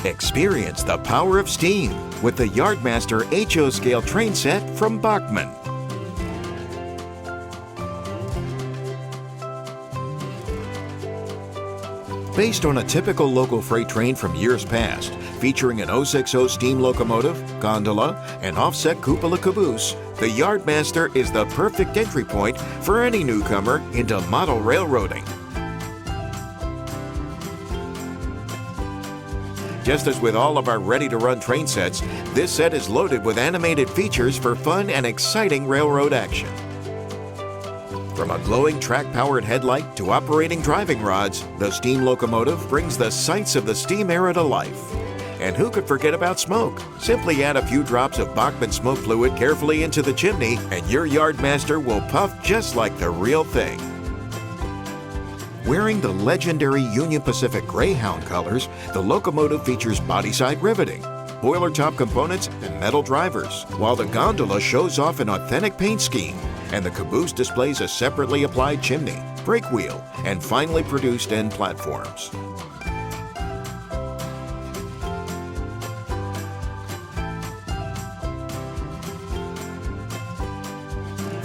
Experience the power of steam with the Yardmaster HO scale train set from Bachmann. Based on a typical local freight train from years past, featuring an 060 steam locomotive, gondola, and offset cupola caboose, the Yardmaster is the perfect entry point for any newcomer into model railroading. Just as with all of our ready-to-run train sets, this set is loaded with animated features for fun and exciting railroad action. From a glowing track-powered headlight to operating driving rods, the steam locomotive brings the sights of the steam era to life. And who could forget about smoke? Simply add a few drops of Bachmann smoke fluid carefully into the chimney, and your Yardmaster will puff just like the real thing. Wearing the legendary Union Pacific Greyhound colors, the locomotive features body-side riveting, boiler top components, and metal drivers, while the gondola shows off an authentic paint scheme, and the caboose displays a separately applied chimney, brake wheel, and finely produced end platforms.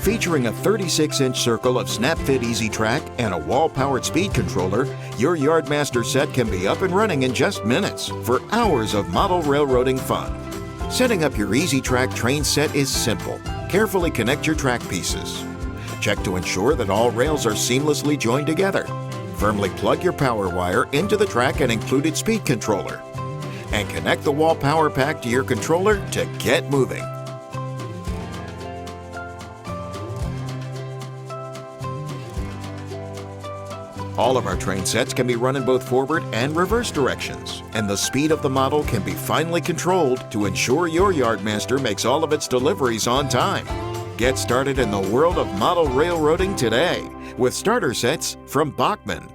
Featuring a 36-inch circle of snap-fit easy track and a wall-powered speed controller, your Yardmaster set can be up and running in just minutes for hours of model railroading fun. Setting up your easy track train set is simple. Carefully connect your track pieces. Check to ensure that all rails are seamlessly joined together. Firmly plug your power wire into the track and included speed controller. And connect the wall power pack to your controller to get moving. All of our train sets can be run in both forward and reverse directions, and the speed of the model can be finely controlled to ensure your Yardmaster makes all of its deliveries on time. Get started in the world of model railroading today with starter sets from Bachmann.